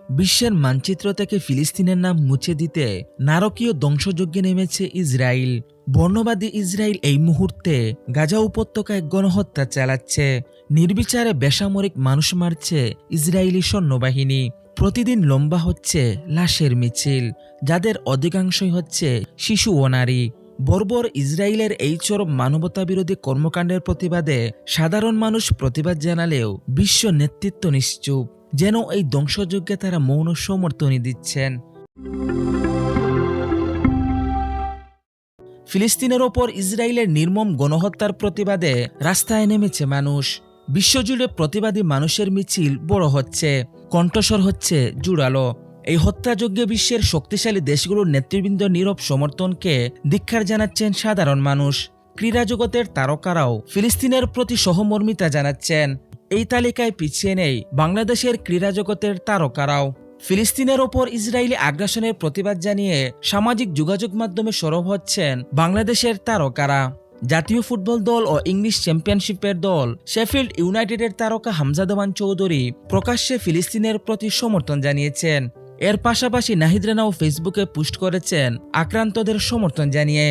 বিশ্বের মানচিত্র থেকে ফিলিস্তিনের নাম মুছে দিতে নারকীয় ধ্বংসযজ্ঞে নেমেছে ইসরায়েল। বর্ণবাদী ইসরায়েল এই মুহূর্তে গাজা উপত্যকায় গণহত্যা চালাচ্ছে। নির্বিচারে বেসামরিক মানুষ মারছে ইসরায়েলি সৈন্যবাহিনী। প্রতিদিন লম্বা হচ্ছে লাশের মিছিল, যাদের অধিকাংশই হচ্ছে শিশু ও নারী। বর্বর ইসরায়েলের এই চরম মানবতাবিরোধী কর্মকাণ্ডের প্রতিবাদে সাধারণ মানুষ প্রতিবাদ জানালেও বিশ্ব নেতৃত্ব নিশ্চুপ, যেন এই ধ্বংসযজ্ঞে তারা মৌন সমর্থনই দিচ্ছেন। ফিলিস্তিনের ওপর ইসরায়েলের নির্মম গণহত্যার প্রতিবাদে রাস্তায় নেমেছে মানুষ। বিশ্বজুড়ে প্রতিবাদী মানুষের মিছিল বড় হচ্ছে, কণ্ঠস্বর হচ্ছে জোরালো। এই হত্যাযজ্ঞে বিশ্বের শক্তিশালী দেশগুলোর নেতৃবৃন্দ নীরব সমর্থনকে ধিক্কার জানাচ্ছেন সাধারণ মানুষ। ক্রীড়া জগতের তারকারাও ফিলিস্তিনের প্রতি সহমর্মিতা জানাচ্ছেন। এই তালিকায় পিছিয়ে নেই বাংলাদেশের ক্রীড়া জগতের তারকারাও। ফিলিস্তিনের ওপর ইসরায়েলি আগ্রাসনের প্রতিবাদ জানিয়ে সামাজিক যোগাযোগ মাধ্যমে সরব হচ্ছেন বাংলাদেশের তারকারা। জাতীয় ফুটবল দল ও ইংলিশ চ্যাম্পিয়নশিপের দল শেফিল্ড ইউনাইটেডের তারকা হামজা দেওয়ান চৌধুরী প্রকাশ্যে ফিলিস্তিনের প্রতি সমর্থন জানিয়েছেন। এর পাশাপাশি নাহিদ রানাও ফেসবুকে পোস্ট করেছেন আক্রান্তদের সমর্থন জানিয়ে।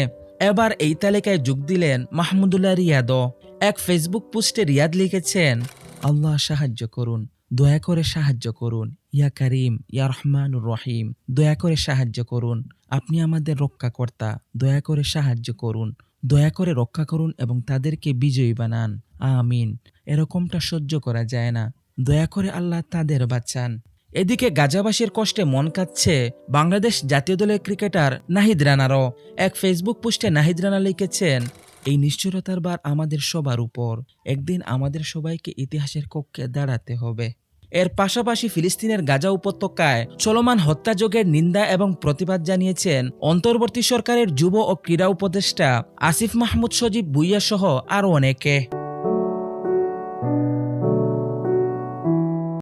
এবার এই তালিকায় যোগ দিলেন মাহমুদুল্লাহ রিয়াদও। এক ফেসবুক পোস্টে রিয়াদ লিখেছেন, আল্লাহ সাহায্য করুন, দয়া করে সাহায্য করুন, ইয়া করিম ইয়া রহমানুর রহিম, দয়া করে সাহায্য করুন, আপনি আমাদের রক্ষাকর্তা, দয়া করে সাহায্য করুন, দয়া করে রক্ষা করুন এবং তাদেরকে বিজয়ী বানান, আমিন। এরকমটা সহ্য করা যায় না, দয়া করে আল্লাহ তাদের বাঁচান। এদিকে গাজাবাসীর কষ্টে মন কাঁদছে বাংলাদেশ জাতীয় দলের ক্রিকেটার নাহিদ রানারও। এক ফেসবুক পোস্টে নাহিদ রানা লিখেছেন, এই নিশ্চয়তার বার আমাদের সবার উপর, একদিন আমাদের সবাইকে ইতিহাসের কক্ষে দাঁড়াতে হবে। এর পাশাপাশি ফিলিস্তিনের গাজা উপত্যকায় চলমান হত্যাযজ্ঞের নিন্দা এবং প্রতিবাদ জানিয়েছেন অন্তর্বর্তী সরকারের যুব ও ক্রীড়া উপদেষ্টা আসিফ মাহমুদ সজীব ভুইয়া সহ আরও অনেকে।